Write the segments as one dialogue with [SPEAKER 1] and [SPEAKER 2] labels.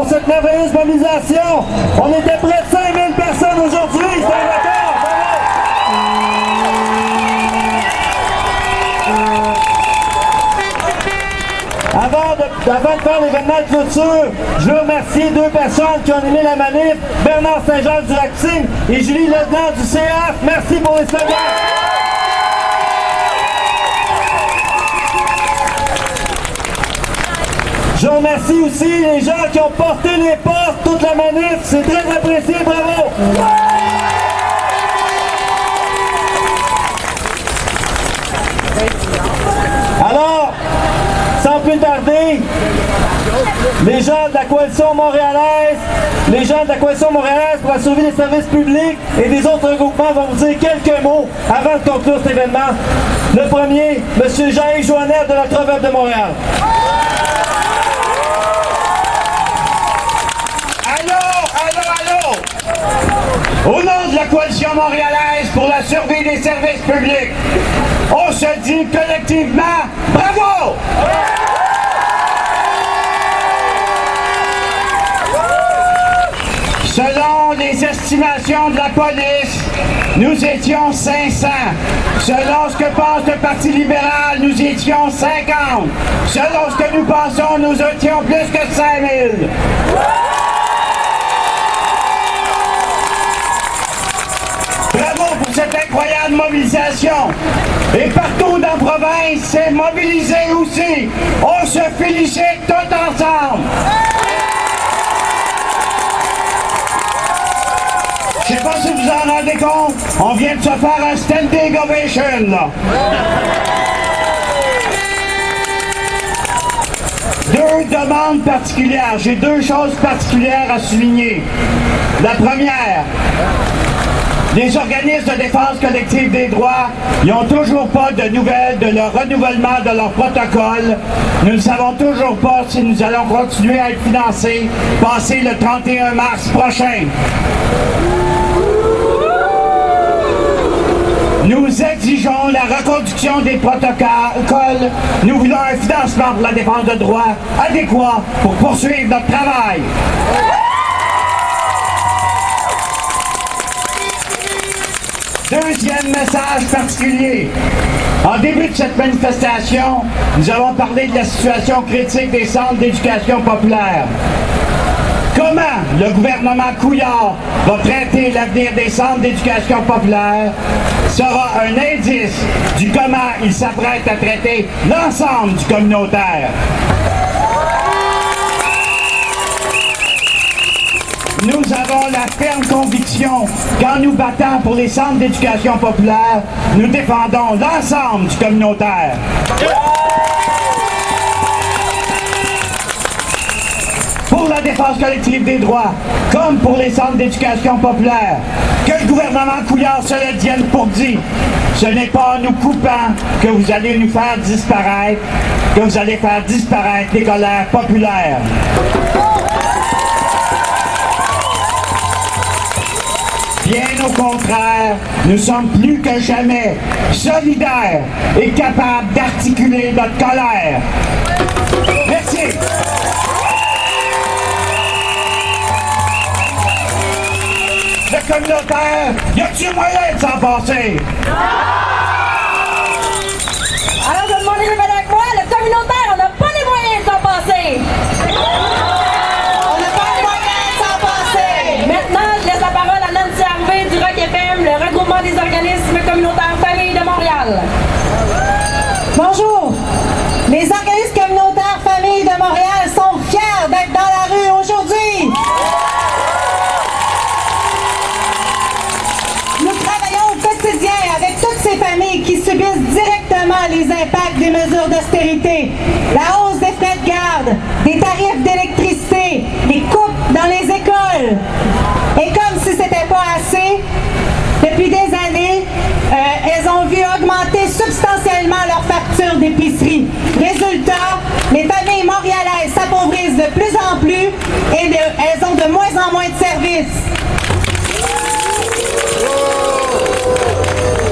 [SPEAKER 1] pour cette merveilleuse mobilisation. On était près de 5000 personnes aujourd'hui, c'est un record. Avant de faire l'événement de clôture, je veux remercier deux personnes qui ont animé la manif, Bernard Saint-Jean du Ractine et Julie Leblanc du CF. Merci pour les slogans. Je remercie aussi les gens qui ont porté les portes toute la manif. C'est très apprécié, bravo! Alors, sans plus tarder, les gens de la Coalition montréalaise, pour la survie des services publics et des autres regroupements vont vous dire quelques mots avant de conclure cet événement. Le premier, M. Jean-Yves Joannette de la Travette de Montréal.
[SPEAKER 2] Allô! Au nom de la Coalition montréalaise pour la survie des services publics, on se dit collectivement bravo! Selon les estimations de la police, nous étions 500. Selon ce que pense le Parti libéral, nous étions 50. Selon ce que nous pensons, nous étions plus que 5000. Bravo pour cette incroyable mobilisation. Et partout dans la province, c'est mobilisé aussi. On se félicite tous ensemble. Je ne sais pas si vous en rendez compte, on vient de se faire un standing ovation, là. Deux demandes particulières. J'ai deux choses particulières à souligner. La première, les organismes de défense collective des droits, ils n'ont toujours pas de nouvelles de leur renouvellement de leur protocole. Nous ne savons toujours pas si nous allons continuer à être financés passé le 31 mars prochain. Nous exigeons la reconduction des protocoles. Nous voulons un financement pour la défense de droits adéquat pour poursuivre notre travail. Deuxième message particulier. En début de cette manifestation, nous avons parlé de la situation critique des centres d'éducation populaire. Comment le gouvernement Couillard va traiter l'avenir des centres d'éducation populaire sera un indice du comment il s'apprête à traiter l'ensemble du communautaire. Nous avons la ferme conviction qu'en nous battant pour les centres d'éducation populaire, nous défendons l'ensemble du communautaire. Pour la défense collective des droits, comme pour les centres d'éducation populaire, que le gouvernement Couillard se le tienne pour dit. Ce n'est pas en nous coupant que vous allez nous faire disparaître, que vous allez faire disparaître les colères populaires. Bien au contraire, nous sommes plus que jamais solidaires et capables d'articuler notre colère. Merci. Le communautaire, y a-t-il moyen de s'en passer?
[SPEAKER 3] Alors je vais demander de avec moi, le communautaire, on n'a pas les moyens de s'en passer. On n'a pas les moyens de s'en passer. Maintenant, je laisse la parole à Nancy Harvey du Rock FM, le regroupement des organismes communautaires Famille de Montréal.
[SPEAKER 4] Bonjour. Les organismes communautaires Famille de Montréal sont fiers d'être dans la rue aujourd'hui. Avec toutes ces familles qui subissent directement les impacts des mesures d'austérité, la hausse des frais de garde, des tarifs d'électricité, les coupes dans les écoles. Et comme si c'était pas assez, depuis des années, elles ont vu augmenter substantiellement leurs factures d'épicerie. Résultat, les familles montréalaises s'appauvrissent de plus en plus et elles ont de moins en moins de services.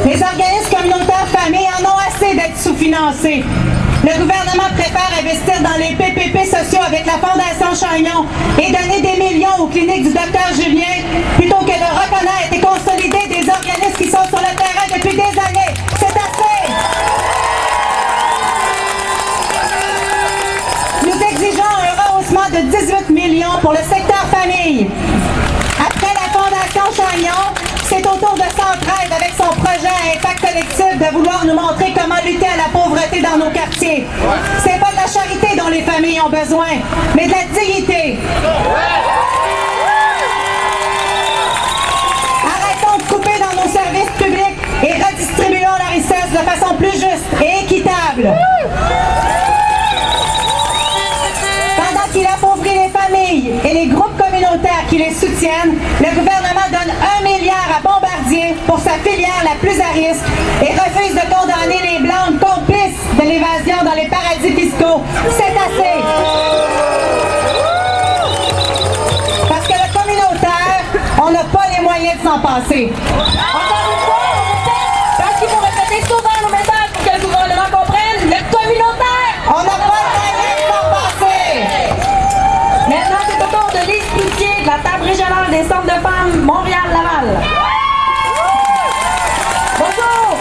[SPEAKER 4] Les organismes communautaires familles en ont assez d'être sous-financés. Le gouvernement préfère investir dans les PPP sociaux avec la Fondation Chagnon et donner des millions aux cliniques du docteur Julien plutôt que de reconnaître et consolider des organismes qui sont sur le terrain depuis des années. C'est assez! Nous exigeons un rehaussement de 18 millions pour le secteur famille. Après la Fondation Chagnon, c'est au tour de Centraide avec son projet à impact collectif de vouloir nous montrer comment lutter à la pauvreté dans nos quartiers. C'est pas de la charité dont les familles ont besoin, mais de la dignité. Arrêtons de couper dans nos services publics et redistribuons la richesse de façon plus juste et équitable. Pendant qu'il appauvrit les familles et les groupes communautaires qui les soutiennent, le gouvernement donne 1 milliard à Bombardier pour sa filière la plus à risque et refuse de condamner les Blancs complices de l'évasion dans les paradis fiscaux. C'est assez! Parce que le communautaire, on n'a pas les moyens de s'en passer.
[SPEAKER 3] Encore une fois, on répète, parce qu'il faut répéter souvent nos messages pour que le gouvernement comprenne, le communautaire,
[SPEAKER 4] On n'a pas les moyens de s'en passer!
[SPEAKER 3] Maintenant, c'est au tour de Lise Cloutier de la table régionale des centres de femmes Montréal-Laval. Bonjour!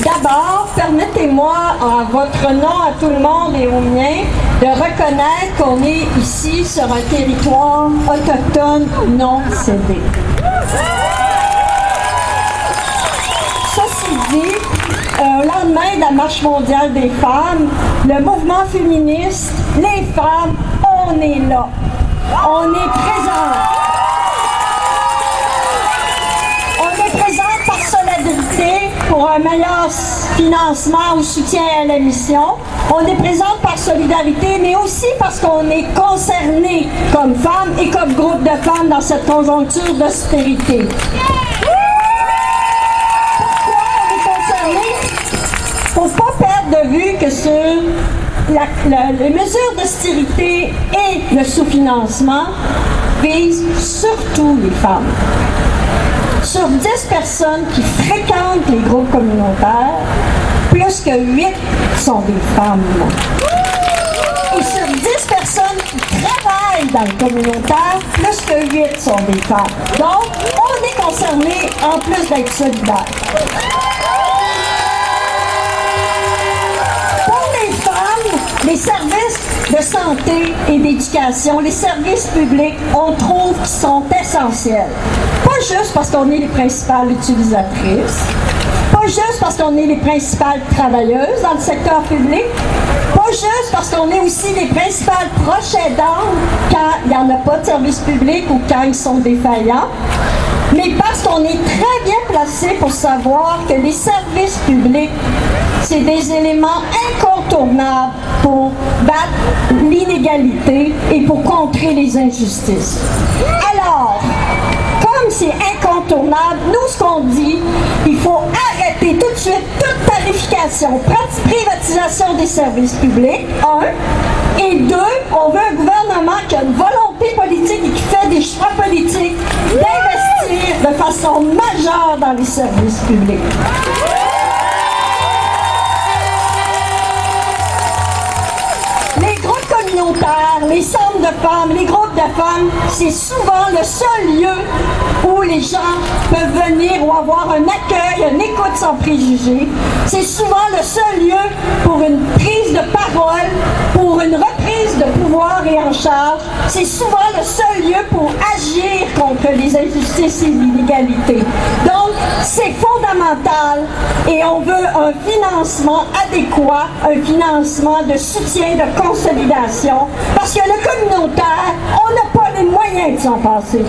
[SPEAKER 3] D'abord, permettez-moi, en votre nom à tout le monde et au mien, de reconnaître qu'on est ici sur un territoire autochtone non cédé. Ceci dit, au lendemain de la Marche mondiale des femmes, le mouvement féministe, les femmes, on est là. On est présents. On est présents par solidarité pour un meilleur financement ou soutien à la mission. On est présents par solidarité, mais aussi parce qu'on est concernés comme femmes et comme groupe de femmes dans cette conjoncture d'austérité. Faut pas perdre de vue que sur les mesures d'austérité et le sous-financement visent surtout les femmes. Sur 10 personnes qui fréquentent les groupes communautaires, plus que 8 sont des femmes. Et sur 10 personnes qui travaillent dans le communautaire, plus que 8 sont des femmes. Donc, on est concernés en plus d'être solidaires. Les services de santé et d'éducation, les services publics, on trouve qu'ils sont essentiels. Pas juste parce qu'on est les principales utilisatrices, pas juste parce qu'on est les principales travailleuses dans le secteur public, pas juste parce qu'on est aussi les principales proches aidantes quand il n'y en a pas de service public ou quand ils sont défaillants, mais parce qu'on est très bien placé pour savoir que les services publics, c'est des éléments incontournables pour battre l'inégalité et pour contrer les injustices. Alors, comme c'est incontournable, nous, ce qu'on dit, il faut arrêter tout de suite toute tarification, privatisation des services publics, 1, et 2, on veut un gouvernement qui a une volonté politique et qui fait des choix politiques d'investir de façon majeure dans les services publics. Les centres de femmes, les groupes de femmes, c'est souvent le seul lieu où les gens peuvent venir ou avoir un accueil, une écoute sans préjugés. C'est souvent le seul lieu pour une prise de parole, pour une reprise de pouvoir et en charge. C'est souvent le seul lieu pour agir contre les injustices et l'inégalité. Donc, c'est fondamental et on veut un financement adéquat, un financement de soutien, de consolidation, parce que le communautaire, on n'a pas les moyens de s'en passer.